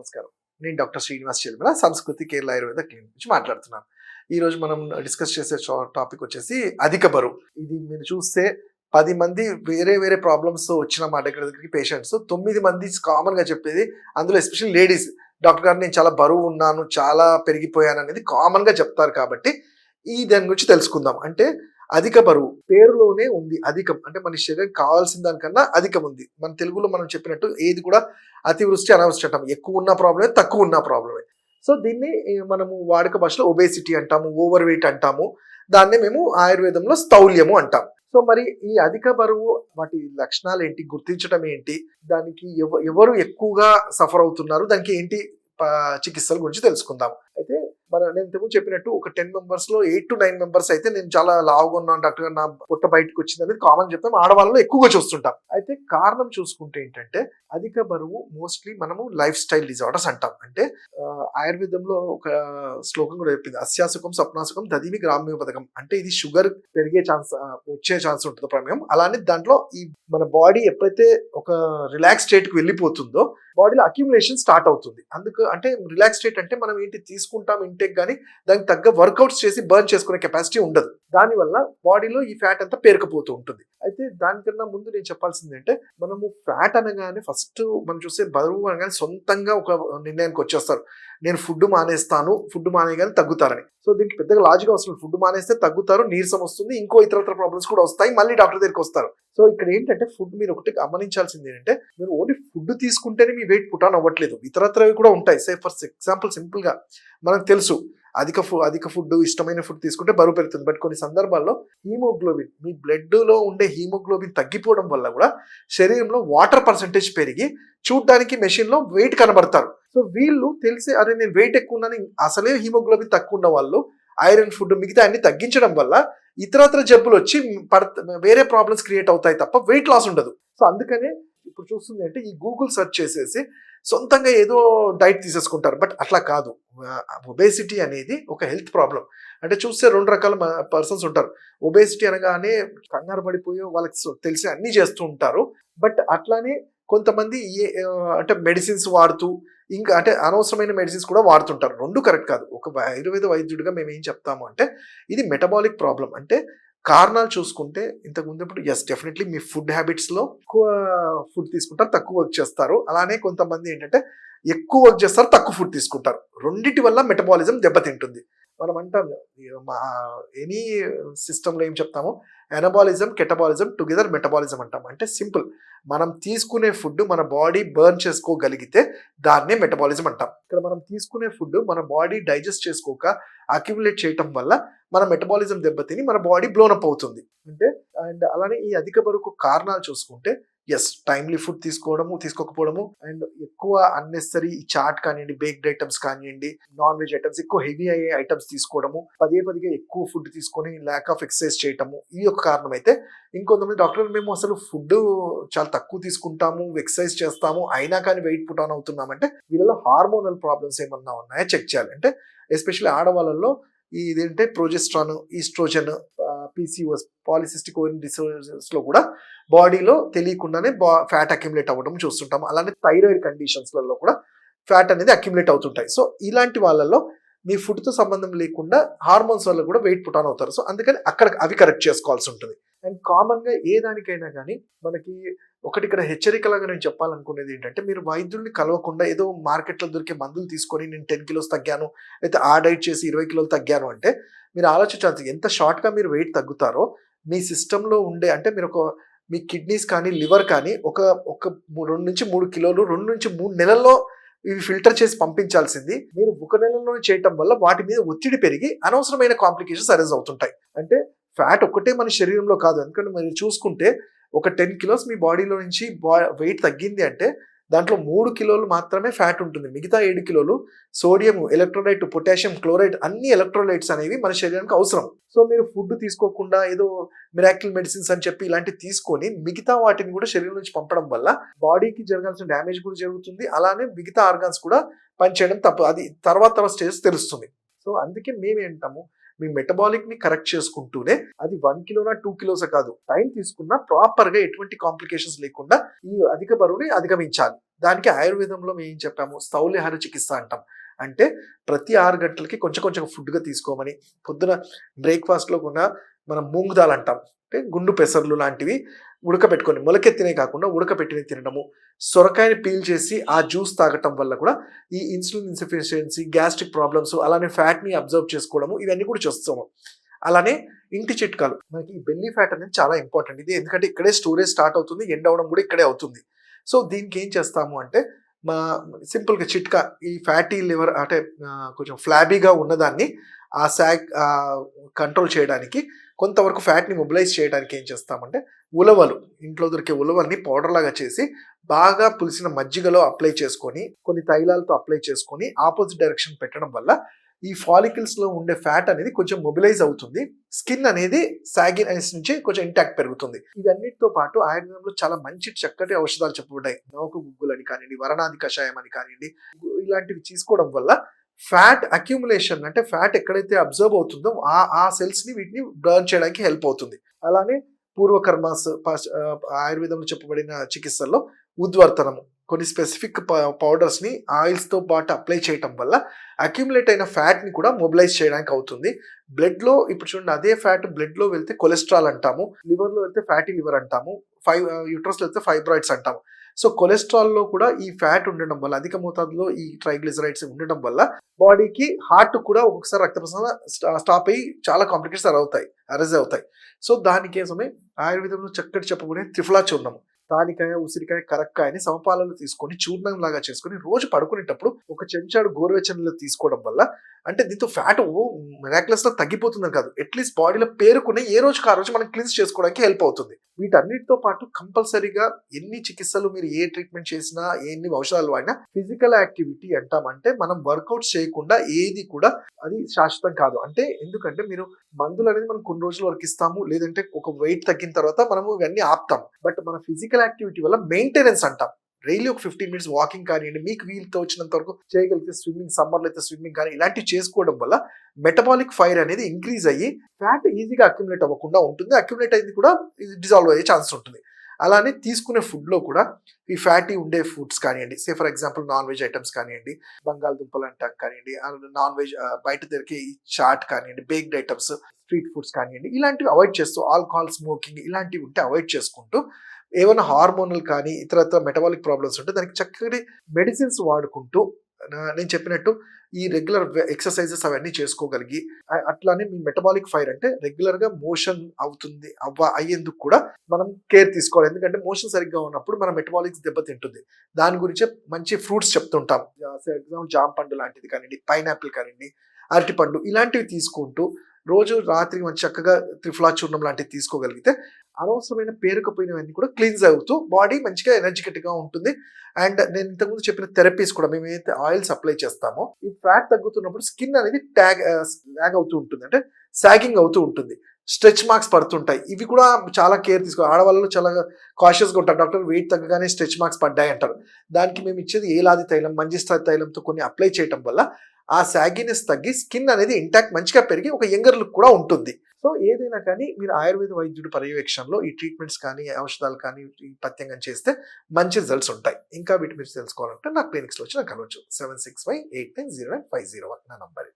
నమస్కారం. నేను డాక్టర్ శ్రీనివాస్ చిలుమల, సంస్కృతి కేరళ ఆయుర్వేద క్లినిక్ నుంచి మాట్లాడుతున్నాను. ఈరోజు మనం డిస్కస్ చేసే టాపిక్ వచ్చేసి అధిక బరువు. ఇది మీరు చూస్తే 10 మంది వేరే వేరే ప్రాబ్లమ్స్ వచ్చిన మా దగ్గరికి పేషెంట్స్ 9 మంది కామన్‌గా చెప్పేది, అందులో ఎస్పెషల్లీ లేడీస్, డాక్టర్ గారు నేను చాలా బరువు ఉన్నాను, చాలా పెరిగిపోయాను అనేది కామన్‌గా చెప్తారు కాబట్టి, దాని గురించి తెలుసుకుందాం. అంటే అధిక బరువు పేరులోనే ఉంది అధికం. అంటే మన శరీరానికి కావాల్సిన దానికన్నా అధికం ఉంది. మన తెలుగులో మనం చెప్పినట్టు ఏది కూడా అతివృష్టి, అనావృష్టి అంటాం. ఎక్కువ ఉన్న ప్రాబ్లమే, తక్కువ ఉన్న ప్రాబ్లమే. సో దీన్ని మనము వాడుక భాషలో ఒబేసిటీ అంటాము, ఓవర్ వెయిట్ అంటాము. దాన్నే మేము ఆయుర్వేదంలో స్థౌల్యము అంటాం. సో మరి ఈ అధిక బరువు వాటి లక్షణాలు ఏంటి? గుర్తించడం ఏంటి? దానికి ఎవరు ఎక్కువగా సఫర్ అవుతున్నారు? దానికి ఏంటి చికిత్సల గురించి తెలుసుకుందాం. అయితే నేను ఇంతకుముందు చెప్పినట్టు ఒక 10 మెంబర్స్‌లో 8-9 మెంబర్స్ అయితే నేను చాలా లావుగా ఉన్నాను డాక్టర్ గారు, నా పొట్ట బయటకి వచ్చింది అనేది కామన్ చెప్తాం. ఆడవాళ్ళలో ఎక్కువగా చూస్తుంటాం. అయితే కారణం చూసుకుంటే ఏంటంటే అధిక బరువు మోస్ట్లీ మనము లైఫ్ స్టైల్ డిజార్డర్స్ అంటాం. అంటే ఆయుర్వేదంలో ఒక శ్లోకం కూడా చెప్పింది, అస్యాసుఖం స్వప్నాసుఖం దదిమి గ్రామ్య పథకం. అంటే ఇది షుగర్ పెరిగే ఛాన్స్, వచ్చే ఛాన్స్ ఉంటుంది ప్రమేయం. అలానే దాంట్లో ఈ మన బాడీ ఎప్పుడైతే ఒక రిలాక్స్ స్టేట్ కి వెళ్ళిపోతుందో బాడీలో అక్యుములేషన్ స్టార్ట్ అవుతుంది. అందుకు అంటే రిలాక్స్ స్టేట్ అంటే మనం ఏంటి తీసుకుంటాం ఇంటేక్, కానీ దానికి తగ్గ వర్కౌట్స్ చేసి బర్న్ చేసుకునే కెపాసిటీ ఉండదు. దానివల్ల బాడీలో ఈ ఫ్యాట్ అంతా పేరుకుపోతూ ఉంటుంది. అయితే దానికన్నా ముందు నేను చెప్పాల్సింది అంటే, మనము ఫ్యాట్ అనగానే ఫస్ట్ మనం చూస్తే బరువు అనగానే సొంతంగా ఒక నిర్ణయానికి వచ్చేస్తారు, నేను ఫుడ్ మానేస్తాను, ఫుడ్ మానేయగానే తగ్గుతారని. సో దీనికి పెద్దగా లాజిక్ అవసరం. ఫుడ్ మానేస్తే తగ్గుతారు, నీరసం వస్తుంది, ఇంకో ఇతర ప్రాబ్లమ్స్ కూడా వస్తాయి, మళ్ళీ డాక్టర్ దగ్గరికి వస్తారు. సో ఇక్కడ ఏంటంటే ఫుడ్ మీరు ఒకటి గమనించాల్సింది ఏంటంటే, మీరు ఓన్లీ ఫుడ్ తీసుకుంటేనే మీ వెయిట్ పుట్ ఆన్ అవ్వట్లేదు, ఇతరత్రవి కూడా ఉంటాయి. సే ఫర్ ఎగ్జాంపుల్ సింపుల్ గా మనకు తెలుసు, అధిక ఫుడ్, ఇష్టమైన ఫుడ్ తీసుకుంటే బరువు పెరుగుతుంది. బట్ కొన్ని సందర్భాల్లో హీమోగ్లోబిన్, మీ బ్లడ్ లో ఉండే హీమోగ్లోబిన్ తగ్గిపోవడం వల్ల కూడా శరీరంలో వాటర్ పర్సెంటేజ్ పెరిగి చూడడానికి మెషిన్ లో వెయిట్ కనబడతారు. సో వీళ్ళు తెలిసి, అరే నేను వెయిట్ ఎక్కువ ఉన్నాను, అసలే హీమోగ్లోబిన్ తక్కువ ఉన్న వాళ్ళు ఐరన్ ఫుడ్ మిగతా అన్ని తగ్గించడం వల్ల ఇతరత్ర జబ్బులు వచ్చి వేరే ప్రాబ్లమ్స్ క్రియేట్ అవుతాయి తప్ప వెయిట్ లాస్ ఉండదు. సో అందుకనే ఇప్పుడు చూస్తుంది అంటే, ఈ గూగుల్ సెర్చ్ చేసేసి సొంతంగా ఏదో డైట్ తీసేసుకుంటారు. బట్ అట్లా కాదు. ఒబేసిటీ అనేది ఒక హెల్త్ ప్రాబ్లం. అంటే చూస్తే 2 రకాల పర్సన్స్ ఉంటారు. ఒబేసిటీ అనగానే కంగారు పడిపోయి వాళ్ళకి తెలిసి అన్ని చేస్తూ ఉంటారు. బట్ అట్లానే కొంతమంది అంటే మెడిసిన్స్ వాడుతూ, ఇంకా అంటే అనవసరమైన మెడిసిన్స్ కూడా వాడుతుంటారు. 2 కరెక్ట్ కాదు. ఒక ఆయుర్వేద వైద్యుడిగా మేము ఏం చెప్తాము అంటే, ఇది మెటబాలిక్ ప్రాబ్లం. అంటే కారణాలు చూసుకుంటే ఇంతకు ముందు ఇప్పుడు డెఫినెట్లీ మీ ఫుడ్ హ్యాబిట్స్లో ఎక్కువ ఫుడ్ తీసుకుంటారు, తక్కువ వర్క్ చేస్తారు. అలానే కొంతమంది ఏంటంటే ఎక్కువ వర్క్ చేస్తారు, తక్కువ ఫుడ్ తీసుకుంటారు. రెండిటి వల్ల మెటబాలిజం దెబ్బతింటుంది. మనం అంటాం మా ఎనీ సిస్టంలో ఏం చెప్తాము, ఎనబాలిజం కెటబాలిజం టుగెదర్ మెటబాలిజం అంటాం. అంటే సింపుల్, మనం తీసుకునే ఫుడ్ మన బాడీ బర్న్ చేసుకోగలిగితే దాన్నే మెటబాలిజం అంటాం. ఇక్కడ మనం తీసుకునే ఫుడ్ మన బాడీ డైజెస్ట్ చేసుకోక అక్యుములేట్ చేయటం వల్ల మన మెటబాలిజం దెబ్బతిని మన బాడీ బ్లోనప్ అవుతుంది. అంటే అలానే ఈ అధిక బరువుకు కారణాలు చూసుకుంటే, టైమ్లీ ఫుడ్ తీసుకోకపోవడము, అండ్ ఎక్కువ అన్నెసరీ చాట్ కానివ్వండి, బేక్డ్ ఐటమ్స్ కానివ్వండి, నాన్ వెజ్ ఐటమ్స్, ఎక్కువ హెవీ అయ్యే ఐటమ్స్ తీసుకోవడము, పదిగా ఎక్కువ ఫుడ్ తీసుకొని ల్యాక్ ఆఫ్ ఎక్సర్సైజ్ చేయటము, ఈ యొక్క కారణం అయితే. ఇంకొంతమంది డాక్టర్, మేము అసలు ఫుడ్ చాలా తక్కువ తీసుకుంటాము, ఎక్సర్సైజ్ చేస్తాము, అయినా కానీ వెయిట్ పుట్ ఆన్ అవుతున్నామంటే వీళ్ళలో హార్మోనల్ ప్రాబ్లమ్స్ ఏమన్నా ఉన్నాయో చెక్ చేయాలి. అంటే ఎస్పెషల్లీ ఆడవాళ్ళలో ఇదేంటే progesterone, oestrogen, PCOS, polycystic ovary diseases లో కూడా బాడీలో తెలియకుండానే ఫ్యాట్ అక్యుములేట్ అవ్వడం చూస్తుంటాం. అలానే థైరాయిడ్ కండిషన్స్లలో కూడా ఫ్యాట్ అనేది అక్యుములేట్ అవుతుంటాయి. సో ఇలాంటి వాళ్ళలో మీ ఫుడ్తో సంబంధం లేకుండా హార్మోన్స్ వల్ల కూడా వెయిట్ పుట్ ఆన్ అవుతారు. సో అందుకని అక్కడ అవి కరెక్ట్ చేసుకోవాల్సి ఉంటుంది. అండ్ కామన్గా ఏ దానికైనా కానీ మనకి ఒకటి ఇక్కడ హెచ్చరికలాగా నేను చెప్పాలనుకునేది ఏంటంటే, మీరు వైద్యుల్ని కలవకుండా ఏదో మార్కెట్లో దొరికే మందులు తీసుకొని నేను 10 కిలోస్ తగ్గాను, అయితే ఆ డైట్ చేసి 20 కిలోలు తగ్గాను అంటే, మీరు ఆలోచించాల్సి, ఎంత షార్ట్గా మీరు వెయిట్ తగ్గుతారో మీ సిస్టంలో ఉండే, అంటే మీరు మీ కిడ్నీస్ కానీ లివర్ కానీ ఒక 2-3 కిలోలు 2-3 నెలల్లో ఇవి ఫిల్టర్ చేసి పంపించాల్సింది మీరు 1 నెలలోనే చేయటం వల్ల వాటి మీద ఒత్తిడి పెరిగి అనవసరమైన కాంప్లికేషన్స్ అరైజ్ అవుతుంటాయి. అంటే ఫ్యాట్ ఒక్కటే మన శరీరంలో కాదు. ఎందుకంటే మీరు చూసుకుంటే ఒక 10 కిలోస్ మీ బాడీలో నుంచి వెయిట్ తగ్గింది అంటే దాంట్లో 3 కిలోలు మాత్రమే ఫ్యాట్ ఉంటుంది. మిగతా 7 కిలోలు సోడియం, ఎలక్ట్రోలైట్, పొటాషియం, క్లోరైడ్, అన్ని ఎలక్ట్రోలైట్స్ అనేవి మన శరీరానికి అవసరం. సో మీరు ఫుడ్ తీసుకోకుండా ఏదో మిరాకిల్ మెడిసిన్స్ అని చెప్పి ఇలాంటివి తీసుకొని మిగతా వాటిని కూడా శరీరం నుంచి పంపడం వల్ల బాడీకి జరగాల్సిన డ్యామేజ్ కూడా జరుగుతుంది. అలానే మిగతా ఆర్గాన్స్ కూడా పనిచేయడం తప్పు. అది తర్వాత స్టేజ్ తెలుస్తుంది. సో అందుకే మేమేంటాము, మీ మెటబాలిక్ ని కరెక్ట్ చేసుకుంటూనే అది 1 కిలోనా 2 కిలోస్ కాదు, టైం తీసుకున్నా ప్రాపర్ గా ఎటువంటి కాంప్లికేషన్స్ లేకుండా ఈ అధిక బరువుని అధిగమించాలి. దానికి ఆయుర్వేదంలో మేము ఏం చెప్పాము, స్థౌల్యాహార చికిత్స అంటాం. అంటే ప్రతి 6 గంటలకి కొంచెం కొంచెం ఫుడ్గా తీసుకోమని, పొద్దున బ్రేక్ఫాస్ట్లో కూడా మనం మూంగ్ దాల్ అంటాం, అంటే గుండు పెసర్లు లాంటివి ఉడకబెట్టుకొని, మొలకెత్తినవి కాకుండా ఉడకబెట్టినవి తినడము, సొరకాయని పీల్ చేసి ఆ జ్యూస్ తాగటం వల్ల కూడా ఈ ఇన్సులిన్ ఇన్సఫిషియన్సీ, గ్యాస్ట్రిక్ ప్రాబ్లమ్స్, అలానే ఫ్యాట్ని అబ్జర్వ్ చేసుకోవడము, ఇవన్నీ కూడా చేస్తాము. అలానే ఇంటి చిట్కాలు, మనకి ఈ బెల్లీ ఫ్యాట్ అనేది చాలా ఇంపార్టెంట్. ఇది ఎందుకంటే ఇక్కడే స్టోరేజ్ స్టార్ట్ అవుతుంది, ఎండ్ అవ్వడం కూడా ఇక్కడే అవుతుంది. సో దీనికి ఏం చేస్తాము అంటే మా సింపుల్గా చిట్కా, ఈ ఫ్యాటీ లివర్ అంటే కొంచెం ఫ్లాబీగా ఉన్నదాన్ని ఆ శాక్ కంట్రోల్ చేయడానికి, కొంతవరకు ఫ్యాట్ని మొబిలైజ్ చేయడానికి ఏం చేస్తామంటే ఉలవలు, ఇంట్లో దొరికే ఉలవల్ని పౌడర్ లాగా చేసి బాగా పులిసిన మజ్జిగలో అప్లై చేసుకొని, కొన్ని తైలాలతో అప్లై చేసుకొని ఆపోజిట్ డైరెక్షన్ పెట్టడం వల్ల ఈ ఫాలికల్స్ లో ఉండే ఫ్యాట్ అనేది కొంచెం మొబిలైజ్ అవుతుంది, స్కిన్ అనేది సాగినెస్ నుంచి కొంచెం ఇంటాక్ట్ పెరుగుతుంది. ఇవన్నిటితో పాటు ఆయుర్వేదంలో చాలా మంచి చక్కటి ఔషధాలు చెప్పబడ్డాయి. నౌక గుగ్గులు అని కానివ్వండి, వరణాది కషాయం అని కానివ్వండి, ఇలాంటివి తీసుకోవడం వల్ల ఫ్యాట్ అక్యుములేషన్, అంటే ఫ్యాట్ ఎక్కడైతే అబ్జర్వ్ అవుతుందో ఆ సెల్స్ ని వీటిని బర్న్ చేయడానికి హెల్ప్ అవుతుంది. అలానే పూర్వకర్మాస్ ఆయుర్వేదంలో చెప్పబడిన చికిత్సల్లో ఉద్వర్తనము, కొన్ని స్పెసిఫిక్ పౌడర్స్ ని ఆయిల్స్ తో పాటు అప్లై చేయటం వల్ల అక్యుములేట్ అయిన ఫ్యాట్ ని కూడా మొబిలైజ్ చేయడానికి అవుతుంది. బ్లడ్ లో ఇప్పుడు చూడండి, అదే ఫ్యాట్ బ్లడ్ లో వెళ్తే కొలెస్ట్రాల్ అంటాము, లివర్ లో వెళ్తే ఫ్యాటీ లివర్ అంటాము, యూట్రస్ లో వెళ్తే ఫైబ్రాయిడ్స్ అంటాము. సో కొలెస్ట్రాల్ లో కూడా ఈ ఫ్యాట్ ఉండడం వల్ల, అధిక మోతాదులో ఈ ట్రైగ్లిజరైడ్స్ ఉండడం వల్ల బాడీకి, హార్ట్ కూడా ఒక్కొక్కసారి రక్త ప్రసరణ స్టాప్ అయ్యి చాలా కాంప్లికేషన్స్ అరైజ్ అవుతాయి. సో దానికోసమే ఆయుర్వేదంలో చక్కటి చెప్పబడే త్రిఫలా చూర్ణము, తానికాయ, ఉసిరికాయ, కరక్కాయని సమపాలలో తీసుకొని చూర్ణం లాగా చేసుకొని రోజు పడుకునేటప్పుడు ఒక చెంచాడు గోరువెచ్చని నీళ్ళు తీసుకోవడం వల్ల, అంటే దీంతో ఫ్యాట్ మిరాక్యులస్ గా తగ్గిపోతుందని కాదు, అట్లీస్ట్ బాడీలో పేరుకునే ఏ రోజుకి ఆ రోజు మనం క్లీన్స్ చేసుకోవడానికి హెల్ప్ అవుతుంది. వీటన్నిటితో పాటు కంపల్సరీగా ఎన్ని చికిత్సలు మీరు ఏ ట్రీట్మెంట్ చేసినా, ఎన్ని ఔషధాలు వాడినా ఫిజికల్ యాక్టివిటీ అంటామంటే మనం వర్కౌట్ చేయకుండా ఏది కూడా అది శాశ్వతం కాదు. అంటే ఎందుకంటే మీరు మందులు అనేది మనం కొన్ని రోజుల వరకు ఇస్తాము, లేదంటే ఒక వెయిట్ తగ్గిన తర్వాత మనము ఇవన్నీ ఆపుతాం. బట్ మన ఫిజికల్ యాక్టివిటీ వల్ల మెయింటెనెన్స్ అంటాం. డైలీ ఒక 15 మినిట్స్ వాకింగ్ కానివ్వండి, మీకు వీలుతో వచ్చినంత వరకు చేయగలిగితే స్విమ్మింగ్, సమ్మర్లో అయితే స్విమ్మింగ్ కానీ ఇలాంటివి చేసుకోవడం వల్ల మెటబాలిక్ ఫైర్ అనేది ఇంక్రీజ్ అయ్యి ఫ్యాట్ ఈజీగా అక్యుములేట్ అవ్వకుండా ఉంటుంది. అక్యుములేట్ అయింది కూడా డిజాల్వ్ అయ్యే ఛాన్స్ ఉంటుంది. అలానే తీసుకునే ఫుడ్లో కూడా ఈ ఫ్యాటీ ఉండే ఫుడ్స్ కానివ్వండి, say for example non veg items కానివ్వండి, బంగాళదుంపలు అంటాం కానివ్వండి, నాన్ వెజ్ బయట దొరికే ఈ చాట్ కానివ్వండి, బేక్డ్ ఐటమ్స్, స్ట్రీట్ ఫుడ్స్ కానివ్వండి, ఇలాంటివి అవాయిడ్ చేస్తూ, ఆల్కహాల్, స్మోకింగ్ ఇలాంటివి ఉంటే అవాయిడ్ చేసుకుంటూ, ఏమైనా హార్మోనల్ కానీ ఇతరత్ర మెటబాలిక్ ప్రాబ్లమ్స్ ఉంటే దానికి చక్కటి మెడిసిన్స్ వాడుకుంటూ, నేను చెప్పినట్టు ఈ రెగ్యులర్ ఎక్సర్సైజెస్ అవన్నీ చేసుకోగలిగి, అట్లానే మీ మెటబాలిక్ ఫైర్ అంటే రెగ్యులర్ గా మోషన్ అవుతుంది అయ్యేందుకు కూడా మనం కేర్ తీసుకోవాలి. ఎందుకంటే మోషన్ సరిగ్గా ఉన్నప్పుడు మన మెటబాలిక్స్ దెబ్బతింటుంది. దాని గురించే మంచి ఫ్రూట్స్ చెప్తుంటాం, ఎగ్జాంపుల్ జామ పండు లాంటిది కానివ్వండి, పైనాపిల్ కానివ్వండి, అరటిపండు ఇలాంటివి తీసుకుంటూ రోజు రాత్రి మంచి చక్కగా త్రిఫలా చూర్ణం లాంటివి తీసుకోగలిగితే అనవసరమైన పేరుకపోయినవన్నీ కూడా క్లీన్స్ అవుతూ బాడీ మంచిగా ఎనర్జిటిక్ గా ఉంటుంది. అండ్ నేను ఇంతకుముందు చెప్పిన థెరపీస్ కూడా, మేము ఏదైతే ఆయిల్స్ అప్లై చేస్తామో ఈ ఫ్యాట్ తగ్గుతున్నప్పుడు స్కిన్ అనేది ల్యాగ్ అవుతూ ఉంటుంది, అంటే సాగింగ్ అవుతూ ఉంటుంది, స్ట్రెచ్ మార్క్స్ పడుతుంటాయి. ఇవి కూడా చాలా కేర్ తీసుకోవాలి. ఆడవాళ్ళు చాలా కాషియస్గా ఉంటారు, డాక్టర్ వెయిట్ తగ్గగానే స్ట్రెచ్ మార్క్స్ పడ్డాయి అంటారు. దానికి మేము ఇచ్చేది ఏలాది తైలం, మంజిస్తా తైలంతో కొన్ని అప్లై చేయడం వల్ల ఆ సాగినెస్ తగ్గి స్కిన్ అనేది ఇంటాక్ట్ మంచిగా పెరిగి ఒక యంగర్ లుక్ కూడా ఉంటుంది. సో ఏదైనా కానీ మీరు ఆయుర్వేద వైద్యుడి పర్యవేక్షణలో ఈ ట్రీట్మెంట్స్ కానీ, ఔషధాలు కానీ ఈ పథ్యంగా చేస్తే మంచి రిజల్ట్స్ ఉంటాయి. ఇంకా వీటి మీరు తెలుసుకోవాలంటే నా క్లినిక్స్లో వచ్చి నాకు కలవచ్చు. 7658909501 నా నంబర్.